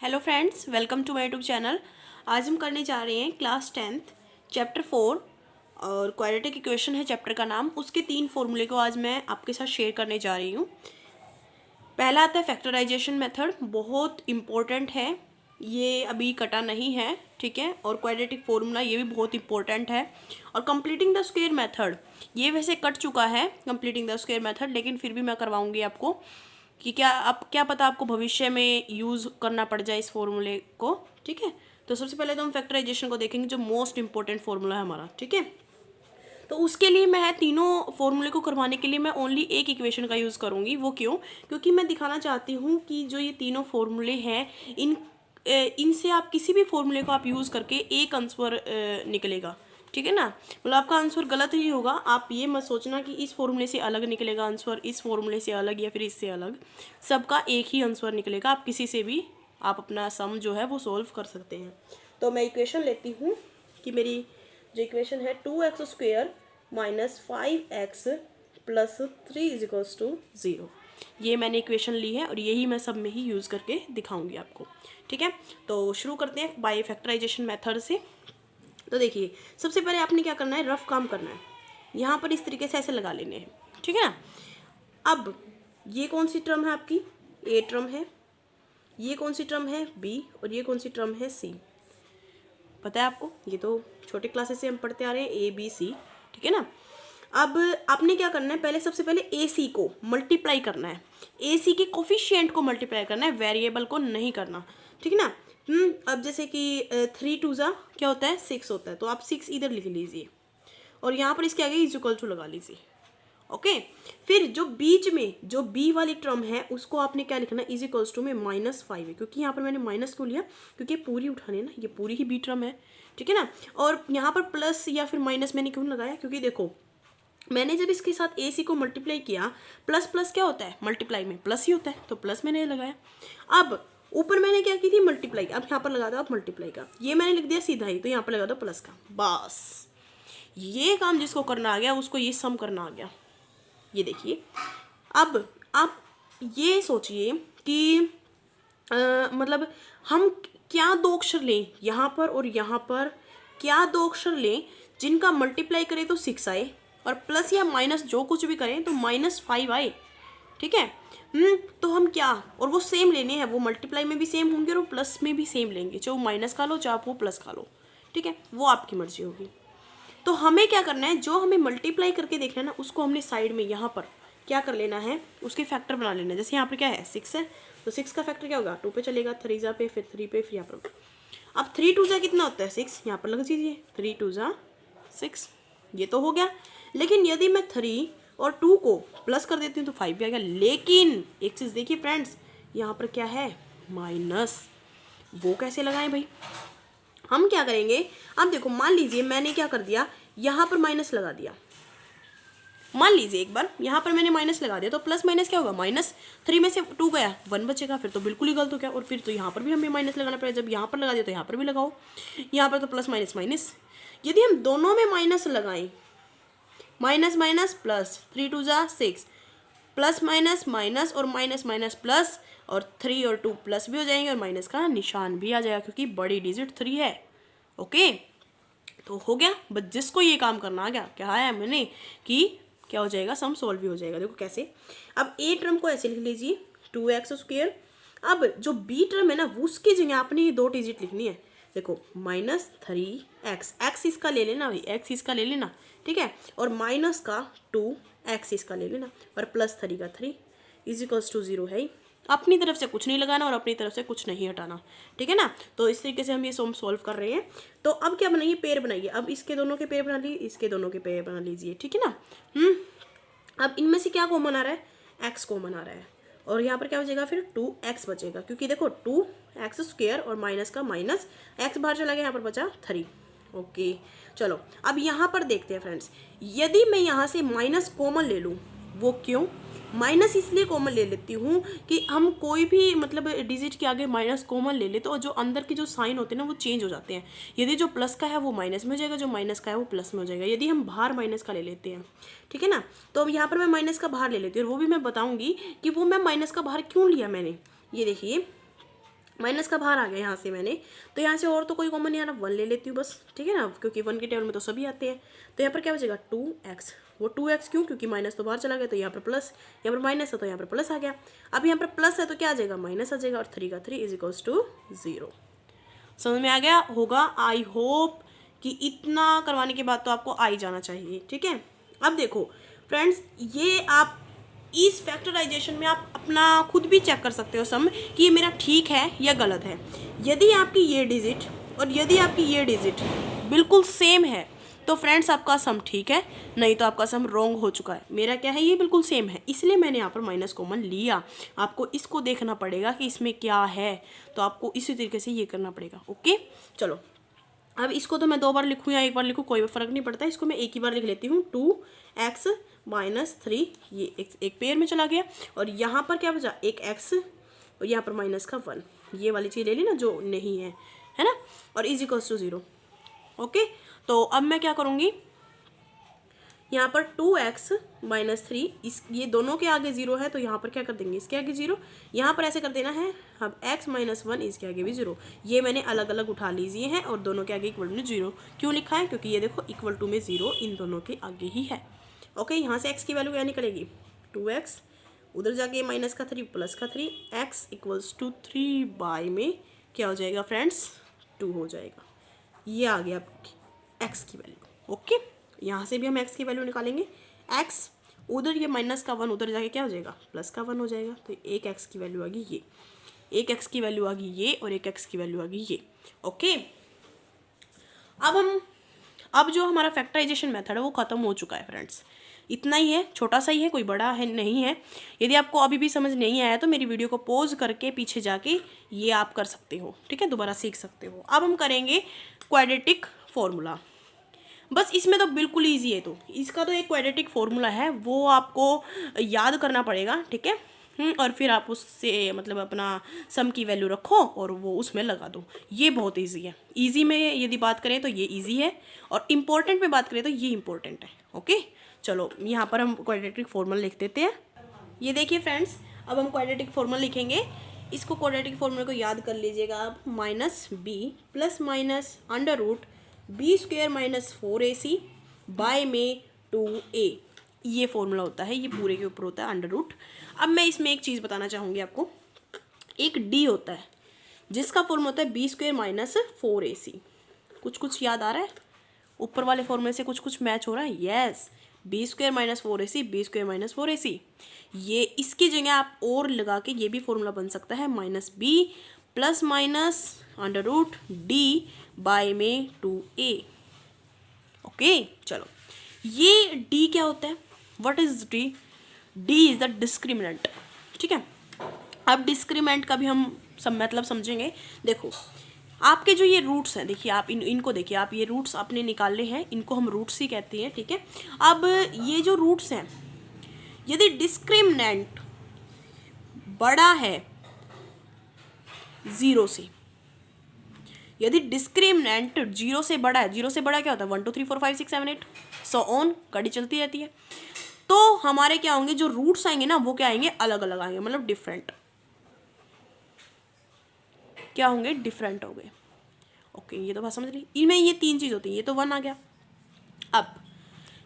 Hello friends, welcome to my YouTube channel. आज हम करने जा रहे हैं क्लास 10th चैप्टर 4 और क्वाड्रेटिक इक्वेशन है चैप्टर का नाम। उसके 3 फॉर्मूले को आज मैं आपके साथ शेयर करने जा रही हूँ। पहला आता है फैक्टराइजेशन मेथड, बहुत इम्पोर्टेंट है, ये अभी कटा नहीं है, ठीक है। और क्वाड्रेटिक फॉर्मूला ये भी बहुत इंपॉर्टेंट है। और कंप्लीटिंग द स्क्वायर मेथड, ये वैसे कट चुका है कंप्लीटिंग द स्क्वायर मेथड, लेकिन फिर भी मैं करवाऊंगी आपको कि क्या पता आपको भविष्य में यूज़ करना पड़ जाए इस फॉर्मूले को, ठीक है। तो सबसे पहले तो हम फैक्टराइजेशन को देखेंगे, जो मोस्ट इंपॉर्टेंट फॉर्मूला है हमारा, ठीक है। तो उसके लिए मैं तीनों फॉर्मूले को करवाने के लिए मैं ओनली एक इक्वेशन का यूज़ करूँगी। वो क्यों? क्योंकि मैं दिखाना चाहती हूँ कि जो ये तीनों फॉर्मूले हैं इनसे आप किसी भी फॉर्मूले को आप यूज़ करके एक आंसर निकलेगा, ठीक है ना। मतलब आपका आंसर गलत ही होगा। आप ये मत सोचना कि इस फॉर्मूले से अलग निकलेगा आंसर, इस फॉर्मूले से अलग या फिर इससे अलग, सबका एक ही आंसर निकलेगा। आप किसी से भी आप अपना सम जो है वो सॉल्व कर सकते हैं। तो मैं इक्वेशन लेती हूँ कि मेरी जो इक्वेशन है 2x² minus 5x plus 3 equals to 0, ये मैंने इक्वेशन ली है और यही मैं सब में ही यूज़ करके दिखाऊंगी आपको, ठीक है। तो शुरू करते हैं बाय फैक्टराइजेशन मेथड से। तो देखिए, सबसे पहले आपने क्या करना है, रफ काम करना है। यहाँ पर इस तरीके से ऐसे लगा लेने हैं, ठीक है ना। अब ये कौन सी टर्म है आपकी? ए टर्म है। ये कौन सी टर्म है? बी। और ये कौन सी टर्म है? सी। पता है आपको, ये तो छोटे क्लासेस से हम पढ़ते आ रहे हैं, ए बी सी, ठीक है ना। अब आपने क्या करना है, पहले सबसे पहले ए सी को मल्टीप्लाई करना है। ए सी के कोफिशिएंट को मल्टीप्लाई करना है, वेरिएबल को नहीं करना, ठीक है ना। अब जैसे कि 3 2 जा क्या होता है? 6 होता है, तो आप 6 इधर लिख लीजिए और यहाँ पर इसके आगे इज इक्वल टू लगा लीजिए, ओके। फिर जो बीच में जो बी वाली टर्म है उसको आपने क्या लिखना है? इज इक्वल्स टू में -5 है, क्योंकि यहाँ पर मैंने माइनस को लिया क्योंकि ये पूरी उठाने ना, ये पूरी ही बी टर्म है, ठीक है ना। और यहाँ पर प्लस या फिर माइनस मैंने क्यों लगाया? क्योंकि देखो, मैंने जब इसके साथ ए सी को मल्टीप्लाई किया, प्लस प्लस क्या होता है? मल्टीप्लाई में प्लस ही होता है, तो प्लस मैंने लगाया। अब ऊपर मैंने क्या की थी? मल्टीप्लाई। अब यहाँ पर लगा दो आप मल्टीप्लाई का, ये मैंने लिख दिया सीधा ही, तो यहाँ पर लगा दो प्लस का। बस ये काम जिसको करना आ गया उसको ये सम करना आ गया। ये देखिए, अब आप ये सोचिए कि मतलब हम क्या दो अक्षर लें यहाँ पर और यहाँ पर, क्या दो अक्षर लें जिनका मल्टीप्लाई करें तो 6 आए और प्लस या माइनस जो कुछ भी करें तो -5 आए, ठीक है। तो हम क्या, और वो सेम लेने हैं, वो मल्टीप्लाई में भी सेम होंगे और प्लस में भी सेम लेंगे, चाहे वो माइनस का लो चाहे वो प्लस का लो, ठीक है, वो आपकी मर्जी होगी। तो हमें क्या करना है, जो हमें मल्टीप्लाई करके देखना है ना, उसको हमने साइड में यहाँ पर क्या कर लेना है, उसके फैक्टर बना लेना है। जैसे यहाँ पर क्या है? 6 है, तो 6 का फैक्टर क्या होगा? 2 पे चलेगा, 3 जा पे, फिर 3 पे, फिर यहाँ पर। अब 3 2 जा कितना होता है? 6, यहाँ पर लग दीजिए, 3 2 जा 6, ये तो हो गया। लेकिन यदि मैं 3 और 2 को प्लस कर देती हूँ तो 5 भी आ गया। लेकिन एक चीज़ देखिए फ्रेंड्स, यहाँ पर क्या है? माइनस। वो कैसे लगाएं भाई? हम क्या करेंगे, अब देखो, मान लीजिए मैंने क्या कर दिया, यहाँ पर माइनस लगा दिया। मान लीजिए एक बार यहाँ पर मैंने माइनस लगा दिया, तो प्लस माइनस क्या होगा? -3 में से 2 गया, 1 बचेगा, फिर तो बिल्कुल ही गलत हो गया। और फिर तो यहाँ पर भी हमें माइनस लगाना पड़ेगा, जब यहाँ पर लगा दिया तो यहाँ पर भी लगाओ, यहाँ पर तो प्लस माइनस माइनस। यदि हम दोनों में माइनस लगाएं, माइनस माइनस प्लस, 3 2 जा 6, प्लस माइनस माइनस और माइनस माइनस प्लस, और 3 और 2 प्लस भी हो जाएंगे और माइनस का निशान भी आ जाएगा, क्योंकि बड़ी डिजिट 3 है, ओके। तो हो गया, बस जिसको ये काम करना आ गया, क्या है मैंने कि क्या हो जाएगा, सम सॉल्व भी हो जाएगा। देखो कैसे, अब ए टर्म को ऐसे लिख लीजिए 2x²। अब जो बी टर्म है ना, वो उसकी जगह आपने ये 2 डिजिट लिखनी है। देखो, -3x, x इसका ले लेना भाई, x इसका ले लेना, ठीक है। और माइनस का 2x इसका ले लेना, और +3 का 3 इज इक्वल्स टू 0 है ही। अपनी तरफ से कुछ नहीं लगाना और अपनी तरफ से कुछ नहीं हटाना, ठीक है ना। तो इस तरीके से हम ये सम सॉल्व कर रहे हैं। तो अब क्या बनाइए, पेयर बनाइए। अब इसके दोनों के पेयर बना लीजिए, इसके दोनों के पेयर बना लीजिए, ठीक है ना। अब इनमें से क्या कॉमन आ रहा है? x कॉमन आ रहा है, और यहाँ पर क्या बचेगा फिर? 2x बचेगा, क्योंकि देखो 2x² और माइनस का माइनस, x बाहर चला गया, यहाँ पर बचा 3, ओके। चलो अब यहाँ पर देखते हैं फ्रेंड्स, यदि मैं यहाँ से माइनस कॉमन ले लूँ, वो क्यों? माइनस इसलिए कॉमन ले लेती हूँ कि हम कोई भी मतलब डिजिट के आगे माइनस कॉमन ले ले तो जो अंदर के जो साइन होते हैं ना वो चेंज हो जाते हैं। यदि जो प्लस का है वो माइनस में हो जाएगा, जो माइनस का है वो प्लस में हो जाएगा, यदि हम बाहर माइनस का ले लेते हैं, ठीक है ना। तो अब यहाँ पर मैं माइनस का बाहर ले लेती हूँ, और वो भी मैं बताऊँगी कि वो मैं माइनस का बाहर क्यों लिया मैंने। ये देखिए, माइनस का बाहर आ गया यहाँ से मैंने, तो यहाँ से और तो कोई कॉमन नहीं आ रहा, 1 ले लेती हूँ बस, ठीक है ना, क्योंकि 1 के टेबल में तो सभी आते हैं। तो यहाँ पर क्या बचेगा 2x, वो 2x क्यों, क्योंकि माइनस तो बाहर चला गया, तो यहाँ पर प्लस, यहाँ पर माइनस है तो यहाँ पर प्लस आ गया। अब यहाँ पर प्लस है तो क्या आ जाएगा, माइनस आ जाएगा, और 3 का 3 = 0। समझ में आ गया होगा आई होप कि इतना करवाने के बाद तो आपको आ ही जाना चाहिए, ठीक है। अब देखो फ्रेंड्स, ये आप इस फैक्टराइजेशन में आप अपना खुद भी चेक कर सकते हो सम कि ये मेरा ठीक है या गलत है। यदि आपकी ये डिजिट और यदि आपकी ये डिजिट बिल्कुल सेम है तो फ्रेंड्स आपका सम ठीक है, नहीं तो आपका सम रॉन्ग हो चुका है। मेरा क्या है, ये बिल्कुल सेम है, इसलिए मैंने यहाँ पर माइनस कॉमन लिया। आपको इसको देखना पड़ेगा कि इसमें क्या है, तो आपको इसी तरीके से ये करना पड़ेगा। ओके चलो, अब इसको तो मैं 2 बार लिखूँ या 1 बार लिखूँ कोई फ़र्क नहीं पड़ता, इसको मैं एक ही बार लिख लेती हूँ। 2x - 3, ये एक पेयर में चला गया, और यहाँ पर क्या बचा, एक x और यहाँ पर माइनस का 1, ये वाली चीज़ ले ली ना जो नहीं है ना, और = 0। ओके, तो अब मैं क्या करूँगी, यहाँ पर 2x - 3, इस ये दोनों के आगे 0 है तो यहाँ पर क्या कर देंगे, इसके आगे 0, यहाँ पर ऐसे कर देना है। अब x - 1 इसके आगे भी 0, ये मैंने अलग अलग उठा लीजिए हैं, और दोनों के आगे = 0 क्यों लिखा है, क्योंकि ये देखो = में 0 इन दोनों के आगे ही है। ओके, यहाँ से x की वैल्यू क्या निकलेगी, 2x, उधर जाके माइनस का 3 प्लस का 3, x = 3 बाई में क्या हो जाएगा फ्रेंड्स, 2 हो जाएगा। ये आ गया आपकी x की वैल्यू। ओके, यहाँ से भी हम x की वैल्यू निकालेंगे, x उधर ये माइनस का 1 उधर जाके क्या हो जाएगा, प्लस का 1 हो जाएगा, तो एक x की वैल्यू आ गई ये, एक x की वैल्यू आ गई ये, और एक x की वैल्यू आ गई ये। ओके, अब जो हमारा फैक्टराइजेशन मेथड है वो ख़त्म हो चुका है फ्रेंड्स। इतना ही है, छोटा सा ही है, कोई बड़ा है नहीं है। यदि आपको अभी भी समझ नहीं आया तो मेरी वीडियो को पॉज करके पीछे जाके ये आप कर सकते हो, ठीक है, दोबारा सीख सकते हो। अब हम करेंगे क्वाड्रेटिक फॉर्मूला। बस इसमें तो बिल्कुल ईजी है, तो इसका तो एक क्वाड्रेटिक फॉर्मूला है, वो आपको याद करना पड़ेगा, ठीक है। और फिर आप उससे मतलब अपना सम की वैल्यू रखो और वो उसमें लगा दो। ये बहुत इजी है। इजी में यदि बात करें तो ये इजी है, और इम्पोर्टेंट में बात करें तो ये इम्पोर्टेंट है। ओके चलो, यहाँ पर हम क्वाड्रेटिक फॉर्मूला लिख देते हैं। ये देखिए फ्रेंड्स, अब हम क्वाड्रेटिक फॉर्मूला लिखेंगे। इसको क्वाड्रेटिक फॉर्मूले को याद कर लीजिएगा आप, -b + (√b² - 4ac बाय में 2a, ये फॉर्मूला होता है, ये पूरे के ऊपर होता है अंडर रूट। अब मैं इसमें एक चीज़ बताना चाहूँगी आपको, एक d होता है जिसका फॉर्मूला होता है b² - 4ac। कुछ याद आ रहा है, ऊपर वाले फॉर्मूले से कुछ मैच हो रहा है। Yes, b² - 4ac, b² - 4ac। ये इसकी जगह आप और लगा के ये भी फॉर्मूला बन सकता है, -b + (√d बाय में 2a। ओके चलो, ये d क्या होता है, what is d? d is the discriminant, ठीक है। अब डिस्क्रिमिनेंट का भी हम सब मतलब समझेंगे। देखो आपके जो ये रूट्स हैं, देखिए आप इनको देखिए, आप ये रूट्स आपने निकाले हैं, इनको हम रूट्स ही कहते हैं, ठीक है। अब ये जो रूट्स हैं, यदि डिस्क्रिमिनेंट बड़ा है 0 से, यदि डिस्क्रिमिनेंट 0 से बड़ा है, 0 से बड़ा क्या होता है, 1 2 3 4 5 6 7 8 सो ऑन, गाड़ी चलती रहती है, तो हमारे क्या होंगे, जो रूट्स आएंगे ना वो क्या आएंगे, अलग अलग आएंगे, मतलब डिफरेंट, क्या होंगे, डिफरेंट हो गए। ओके, ये तो बात समझ ली। इनमें ये 3 चीज़ होती है, ये तो 1 आ गया। अब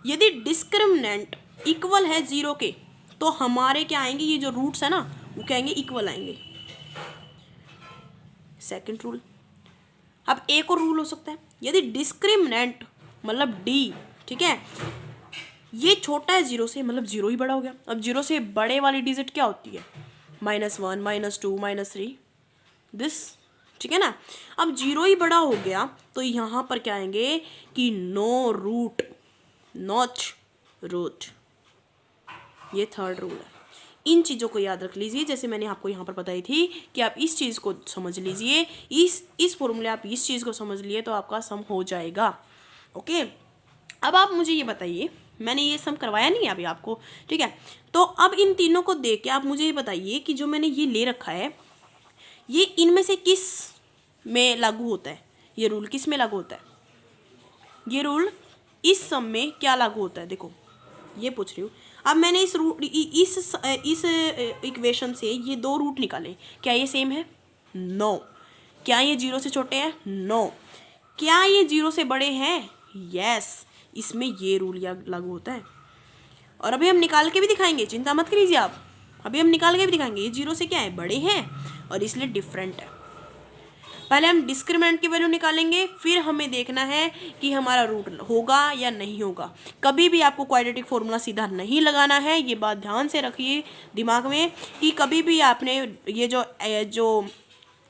यदि डिस्क्रिमिनेंट इक्वल है 0 के, तो हमारे क्या आएंगे, ये जो रूट्स है ना वो क्या आएंगे, इक्वल आएंगे। Second rule. अब एक और रूल हो सकता है, यदि डिस्क्रिमिनेंट मतलब d, ठीक है, ये छोटा है 0 से, मतलब 0 ही बड़ा हो गया। अब 0 से बड़े वाली डिजिट क्या होती है, -1 -2 -3 दिस, ठीक है ना। अब 0 ही बड़ा हो गया तो यहाँ पर क्या आएंगे कि नो रूट, नॉच रूट, ये थर्ड रूल है। इन चीज़ों को याद रख लीजिए, जैसे मैंने आपको यहाँ पर बताई थी कि आप इस चीज़ को समझ लीजिए, इस फॉर्मूले आप इस चीज़ को समझ लिए तो आपका सम हो जाएगा। ओके, अब आप मुझे ये बताइए, मैंने ये सम करवाया नहीं अभी आपको, ठीक है। तो अब इन तीनों को देख के आप मुझे ये बताइए कि जो मैंने ये ले रखा है, ये इनमें से किस में लागू होता है, ये रूल किस में लागू होता है, ये रूल इस सम में क्या लागू होता है, देखो ये पूछ रही हूँ। अब मैंने इस इक्वेशन से ये 2 रूट निकाले, क्या ये सेम है, नो। क्या ये 0 से छोटे हैं? नो। क्या ये 0 से बड़े हैं? यस। इसमें ये रूल लागू होता है। और अभी हम निकाल के भी दिखाएंगे, चिंता मत करिए आप, अभी हम निकाल के भी दिखाएंगे। ये 0 से क्या है? बड़े हैं और इसलिए डिफरेंट है। पहले हम डिस्क्रिमिनेंट की वैल्यू निकालेंगे, फिर हमें देखना है कि हमारा रूट होगा या नहीं होगा। कभी भी आपको क्वाड्रेटिक फॉर्मूला सीधा नहीं लगाना है, ये बात ध्यान से रखिए दिमाग में कि कभी भी आपने ये जो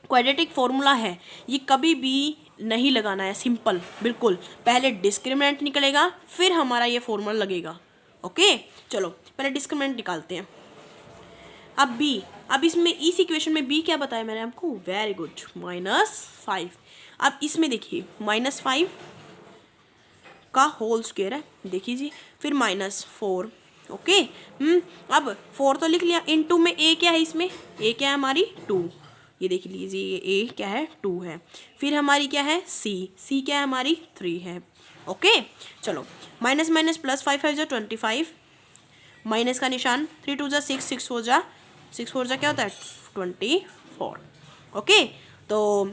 क्वाड्रेटिक फॉर्मूला है ये कभी भी नहीं लगाना है। सिंपल बिल्कुल, पहले डिस्क्रिमिनेंट निकलेगा फिर हमारा ये फॉर्मूला लगेगा। ओके, चलो पहले डिस्क्रिमिनेंट निकालते हैं। अब इसमें इस इक्वेशन में b क्या बताया मैंने आपको? Very good, -5। अब इसमें देखिए -5 का होल स्क्वायर है, देखिए जी, फिर -4। ओके, अब 4 तो लिख लिया, इनटू में a क्या है? इसमें a क्या है हमारी? 2। ये देख लीजिए, ये a क्या है? 2 है। फिर हमारी क्या है? c क्या है हमारी? 3 है। ओके, चलो माइनस माइनस प्लस 5 5 25, माइनस का निशान, 3 2 6 6 4 क्या होता है? 24। ओके, तो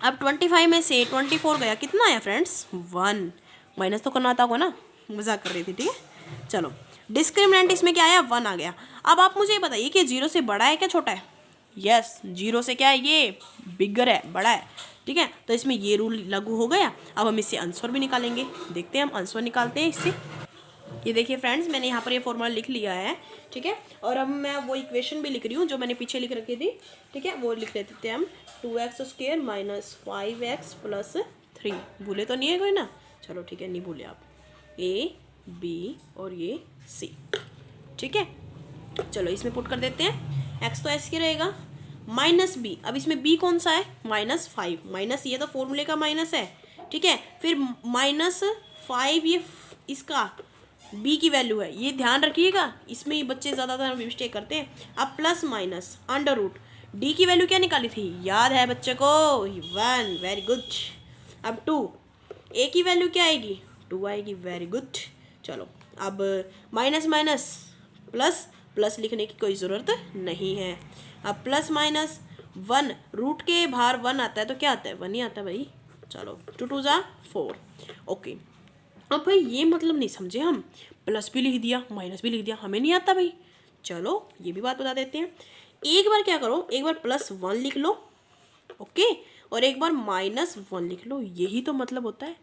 अब 25 में से 24 गया, कितना आया फ्रेंड्स? 1। माइनस तो करना आता होगा ना, मजाक कर रही थी, ठीक है। चलो डिस्क्रिमिनेंट इसमें क्या आया? 1 आ गया। अब आप मुझे बताइए कि 0 से बड़ा है क्या छोटा है? यस, 0 से क्या है? ये बिगर है, बड़ा है, ठीक है। तो इसमें ये रूल लागू हो गया। अब हम इससे आंसर भी निकालेंगे, देखते हैं हम आंसर निकालते हैं इससे। ये देखिए फ्रेंड्स, मैंने यहाँ पर ये फॉर्मूला लिख लिया है, ठीक है। और अब मैं वो इक्वेशन भी लिख रही हूँ जो मैंने पीछे लिख रखी थी, ठीक है, वो लिख लेते थे हम। 2x² minus 5x plus 3। भूले तो नहीं है कोई ना? चलो ठीक है, नहीं भूले आप। a b और ये c, ठीक है। चलो इसमें पुट कर देते हैं। x तो ऐसे ही रहेगा, माइनस b। अब इसमें b कौन सा है? -5। माइनस ये तो फॉर्मूले का माइनस है, ठीक है। फिर -5 ये इसका b की वैल्यू है, ये ध्यान रखिएगा, इसमें ही बच्चे ज़्यादातर मिस्टेक करते हैं। अब plus minus under root, d की वैल्यू क्या निकाली थी? याद है बच्चे को? 1। Very good. अब 2, a की वैल्यू क्या आएगी? 2 आएगी। Very good. चलो अब माइनस माइनस प्लस, प्लस लिखने की कोई ज़रूरत नहीं है। अब प्लस माइनस 1, रूट के बाहर 1 आता है तो क्या आता है? 1 ही आता है भाई। चलो 2 2 4। ओके, अब भाई ये मतलब नहीं समझे हम, प्लस भी लिख दिया माइनस भी लिख दिया, हमें नहीं आता भाई। चलो ये भी बात बता देते हैं। एक बार क्या करो, एक बार +1 लिख लो, ओके, और एक बार -1 लिख लो, यही तो मतलब होता है।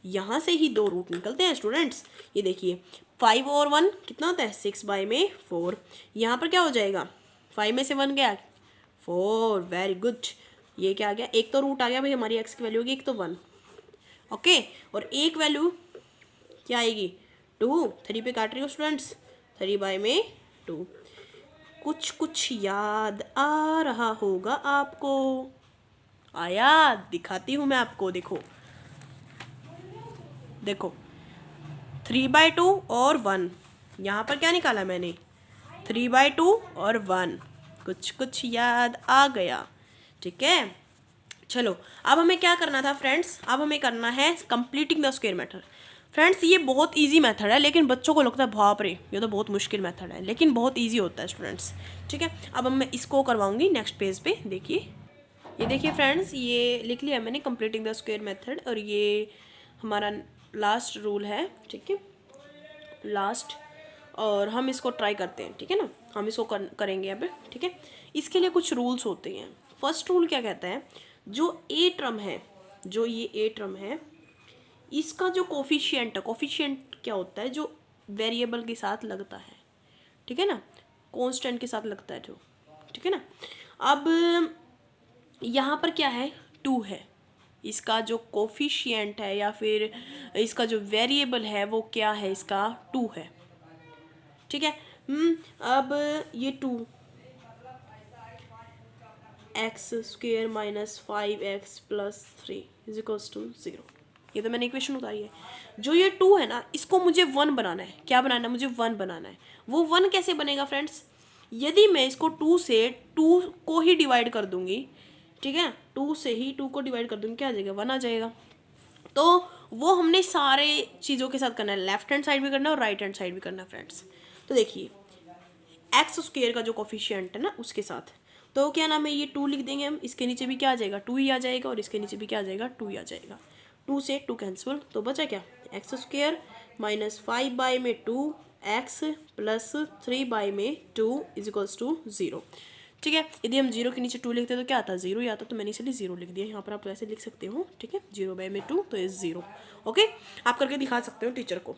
यहाँ से ही 2 रूट निकलते हैं स्टूडेंट्स। ये देखिए 5 और 1 कितना होता है? 6/4। यहाँ पर क्या हो जाएगा? 5 में से 1 गया, 4। Very good. ये क्या आ गया? एक तो रूट आ गया भाई, हमारी x की वैल्यू होगी, एक तो 1। ओके, और एक वैल्यू क्या आएगी? 2। 3 पे काट रही हो स्टूडेंट्स, 3/2। कुछ याद आ रहा होगा आपको। आया? दिखाती हूँ मैं आपको, देखो देखो 3/2 और 1। यहाँ पर क्या निकाला मैंने? 3/2 और 1। कुछ याद आ गया, ठीक है। चलो अब हमें क्या करना था फ्रेंड्स? अब हमें करना है completing the square method. Friends ये बहुत इजी मेथड है, लेकिन बच्चों को लगता है बाप रे ये तो बहुत मुश्किल मेथड है, लेकिन बहुत इजी होता है स्टूडेंट्स, ठीक है। अब मैं इसको करवाऊंगी नेक्स्ट पेज पे। देखिए, ये देखिए फ्रेंड्स, ये लिख लिया मैंने कंप्लीटिंग द स्क्वायर मेथड, और ये हमारा लास्ट रूल है, ठीक है, लास्ट। और हम इसको ट्राई करते हैं, ठीक है ना, हम इसको करेंगे अब, ठीक है। इसके लिए कुछ रूल्स होते हैं। फर्स्ट रूल क्या कहता है? जो ए टर्म है, जो ये ए टर्म है, इसका जो कोफिशिएंट है, कोफिशिएंट क्या होता है? जो वेरिएबल के साथ लगता है, ठीक है ना, कांस्टेंट के साथ लगता है जो, ठीक है ना। अब यहाँ पर क्या है? 2 है, इसका जो कोफिशिएंट है या फिर इसका जो वेरिएबल है वो क्या है? इसका 2 है, ठीक है। अब ये 2 x² minus 5x plus 3 is equals to 0। ये तो मैंने इक्वेशन उतारी है। जो ये 2 है ना, इसको मुझे 1 बनाना है। क्या बनाना है? मुझे 1 बनाना है। वो 1 कैसे बनेगा फ्रेंड्स? यदि मैं इसको 2 से 2 को ही डिवाइड कर दूंगी, ठीक है, 2 से ही 2 को डिवाइड कर दूंगी, क्या आ जाएगा? 1 आ जाएगा। तो वो हमने सारे चीज़ों के साथ करना है, लेफ्ट हैंड साइड भी करना है और राइट हैंड साइड भी करना है फ्रेंड्स। तो देखिए x² का जो कोफिशिएंट है ना उसके साथ, तो क्या नाम है, ये 2 लिख देंगे हम, इसके नीचे भी क्या आ जाएगा, 2 ही आ जाएगा, और इसके नीचे भी क्या आ जाएगा, 2 ही आ जाएगा। 2 से 2 कैंसिल, तो बचा क्या, x square minus 5/2 x plus 3/2 is equals to 0। ठीक है, यदि हम 0 के नीचे 2 लिखते तो क्या आता, 0 ही आता, तो मैंने इसलिए 0 लिख दिया। यहाँ पर आप ऐसे लिख सकते हो, ठीक है, 0/2 तो इज 0। ओके, आप करके दिखा सकते हो टीचर को।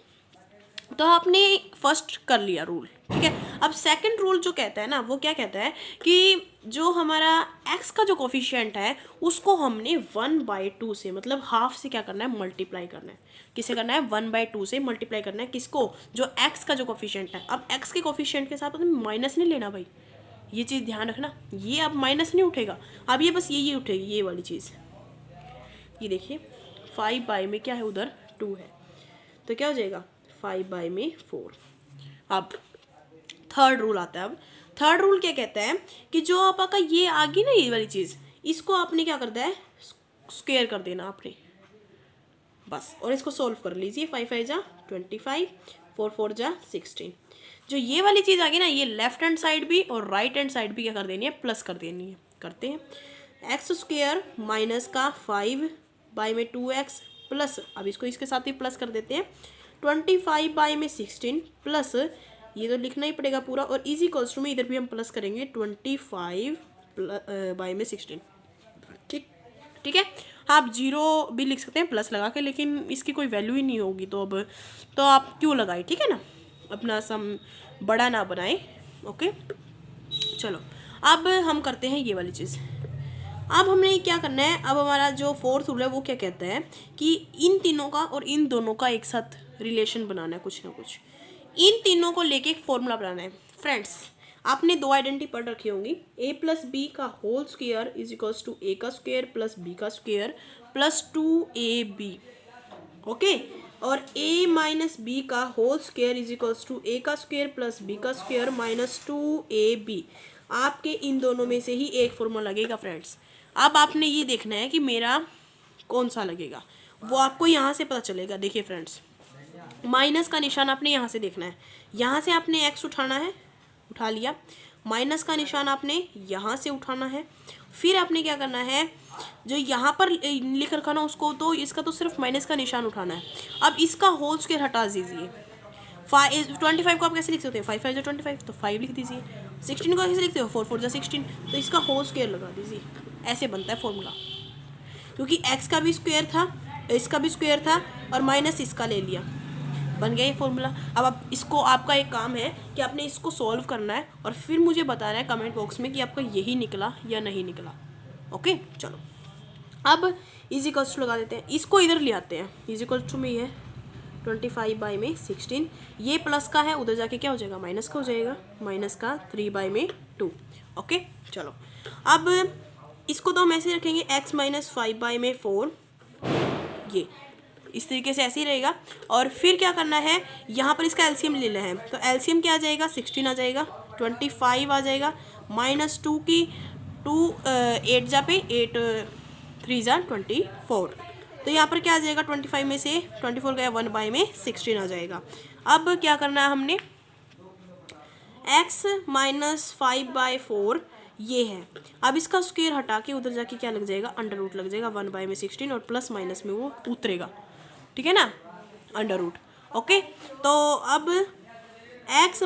तो आपने फर्स्ट कर लिया रूल, ठीक है। अब सेकंड रूल जो कहता है ना, वो क्या कहता है कि जो हमारा x का जो कोफिशिएंट है उसको हमने 1/2 से, मतलब हाफ से क्या करना है, मल्टीप्लाई करना है। किसे करना है, 1/2 से मल्टीप्लाई करना है, किसको, जो x का जो कोफिशिएंट है। अब x के कोफिशिएंट के साथ माइनस नहीं लेना भाई, ये चीज़ ध्यान रखना, ये अब माइनस नहीं उठेगा, अब ये बस ये उठेगी, ये वाली चीज़। ये देखिए 5 में क्या है, उधर 2 है, तो क्या हो जाएगा 5/4। अब थर्ड रूल आता है। अब थर्ड रूल क्या कहता है कि जो आपका ये आ गई ना, ये वाली चीज़, इसको आपने क्या करना है, स्क्वायर कर देना आपने, बस, और इसको सोल्व कर लीजिए। 5×5 = 25, 4×4 = 16। जो ये वाली चीज़ आ गई ना, ये लेफ्ट हैंड साइड भी और राइट हैंड साइड भी क्या कर देनी है, प्लस कर देनी है। करते हैं, एक्स स्क्वायर माइनस का 5/2x प्लस, अब इसको इसके साथ ही प्लस कर देते हैं, 25/16 प्लस, ये तो लिखना ही पड़ेगा पूरा, और इजी इक्वल्स टू में इधर भी हम प्लस करेंगे 25/16। ठीक, ठीक है। आप 0 भी लिख सकते हैं प्लस लगा के, लेकिन इसकी कोई वैल्यू ही नहीं होगी, तो अब तो आप क्यों लगाए, ठीक है ना, अपना सम बड़ा ना बनाए। ओके, चलो अब हम करते हैं ये वाली चीज़। अब हमने क्या करना है, अब हमारा जो फोर्थ रूल है वो क्या कहता है कि इन तीनों का और इन दोनों का एक साथ रिलेशन बनाना है, कुछ ना कुछ, इन तीनों को लेके एक फॉर्मूला बनाना है। फ्रेंड्स, आपने 2 आइडेंटिटी पढ़ रखी होंगी, a+b का whole square is equals to a का स्क्वायर प्लस b का स्क्वायर प्लस 2ab। ओके, और a-b का whole square is equals to a का स्क्वायर प्लस b का स्क्वायर माइनस 2ab। आपके इन दोनों में से ही एक फॉर्मूला लगेगा फ्रेंड्स। अब आपने ये देखना है कि मेरा कौन सा लगेगा, वो आपको यहाँ से पता चलेगा। देखिए फ्रेंड्स, माइनस का निशान आपने यहाँ से देखना है, यहाँ से आपने x उठाना है, उठा लिया, माइनस का निशान आपने यहाँ से उठाना है, फिर आपने क्या करना है, जो यहाँ पर लिख रखा ना उसको, तो इसका तो सिर्फ माइनस का निशान उठाना है। अब इसका होल स्क्वायर हटा दीजिए। 25 को आप कैसे लिख सकते हो, 5×5 = 25, तो 5 लिख दीजिए। 16 को कैसे लिखते हो, 4×4 = 16, तो इसका होल स्क्वायर लगा दीजिए। ऐसे बनता है फॉर्मूला, क्योंकि x का भी स्क्वायर था, इसका भी स्क्वायर था, और माइनस इसका ले लिया, बन गया ये फॉर्मूला। अब आप इसको, आपका एक काम है कि आपने इसको सॉल्व करना है और फिर मुझे बताना है कमेंट बॉक्स में कि आपका यही निकला या नहीं निकला। ओके, चलो अब इज इक्वल्स टू लगा देते हैं, इसको इधर ले आते हैं। इज इक्वल्स टू में ये 25/16, ये प्लस का है, उधर जाके क्या हो जाएगा, माइनस का हो जाएगा, माइनस का 3/2। ओके, चलो अब इसको तो हम ऐसे रखेंगे, x - 5/4, ये इस तरीके से ऐसे ही रहेगा। और फिर क्या करना है, यहाँ पर इसका एलसीएम लेना है, तो एलसीएम क्या आ जाएगा, 16 आ जाएगा, 25 आ जाएगा, माइनस 2 की 2 8 जा पे 8 3 जा 24, तो यहाँ पर क्या आ जाएगा, 25 में से 24 गया 1/16 आ जाएगा। अब क्या करना है हमने, x - 5/4 ये है, अब इसका स्क्वायर हटा के उधर जाके क्या लग जाएगा, अंडर रूट लग जाएगा 1/16, और प्लस माइनस में वो उतरेगा, ठीक है ना, अंडर रूट। ओके, तो अब x -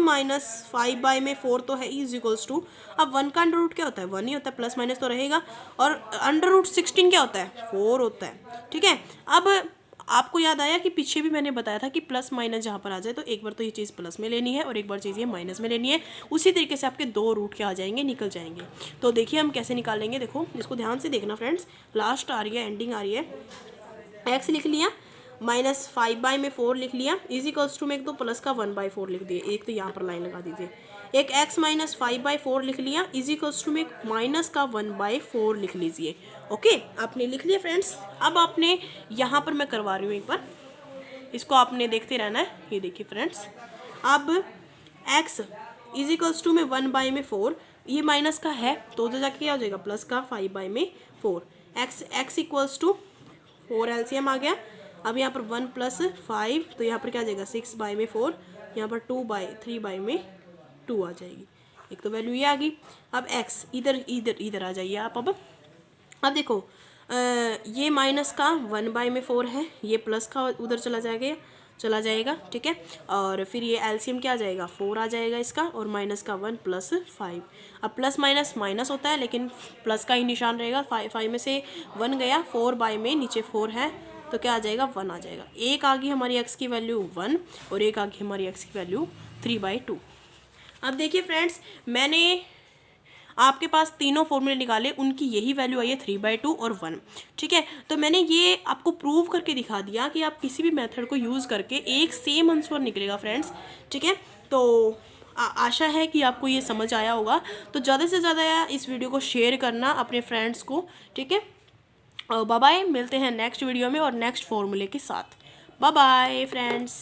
5/4 तो है इज इक्वल्स टू, अब 1 का अंडर रूट क्या होता है, 1 ही होता है, प्लस माइनस तो रहेगा, और अंडर रूट 16 क्या होता है, 4 होता है, ठीक है। अब आपको याद आया कि पीछे भी मैंने बताया था कि प्लस माइनस जहाँ पर आ जाए तो एक बार तो ये चीज़ प्लस में लेनी है और एक बार चीज़ ये माइनस में लेनी है, उसी तरीके से आपके 2 रूट क्या आ जाएंगे, निकल जाएंगे। तो देखिए हम कैसे निकालेंगे, देखो इसको ध्यान से देखना फ्रेंड्स, लास्ट आ रही है, एंडिंग आ रही है, x लिख लिया, -5/4 लिख लिया, इज इक्वल्स टू में एक तो प्लस का 1/4 लिख दिए, एक तो यहाँ पर लाइन लगा दीजिए, एक x - 5/4 लिख लिया, इज इक्वल्स टू में एक माइनस का 1/4 लिख लीजिए। ओके, आपने लिख लिया फ्रेंड्स। अब आपने यहाँ पर मैं करवा रही हूँ एक बार, इसको आपने देखते रहना है। ये देखिए फ्रेंड्स, अब x इज इक्वल्स टू में 1/4, ये माइनस का है तो उधर जाके क्या हो जाएगा, प्लस का 5/4, x इक्वल्स टू 4 एलसीएम आ गया। अब यहाँ पर 1 + 5, तो यहाँ पर क्या आ जाएगा 6/4, यहाँ पर 3/2 आ जाएगी। एक तो वैल्यू ये आ गई। अब x इधर इधर इधर आ जाइए आप। अब देखो ये माइनस का 1/4 है, ये प्लस का उधर चला जाएगा, ठीक है। और फिर ये एलसीएम क्या आ जाएगा, 4 आ जाएगा इसका, और माइनस का 1 प्लस 5। अब प्लस माइनस माइनस होता है, लेकिन प्लस का ही निशान रहेगा। 5 में से 1 गया, 4 में नीचे 4 है तो क्या आ जाएगा, 1 आ जाएगा। एक आ गई हमारी x की वैल्यू 1 और एक आ गई हमारी x की वैल्यू 3/2। अब देखिए फ्रेंड्स, मैंने आपके पास तीनों फॉर्मूले निकाले, उनकी यही वैल्यू आई है 3/2 और 1, ठीक है। तो मैंने ये आपको प्रूव करके दिखा दिया कि आप किसी भी मेथड को यूज़ करके एक सेम आंसर निकलेगा फ्रेंड्स, ठीक है। तो आशा है कि आपको ये समझ आया होगा। तो ज़्यादा से ज़्यादा इस वीडियो को शेयर करना अपने फ्रेंड्स को, ठीक है। बाय बाय, मिलते हैं नेक्स्ट वीडियो में और नेक्स्ट फॉर्मूले के साथ। Bye bye friends.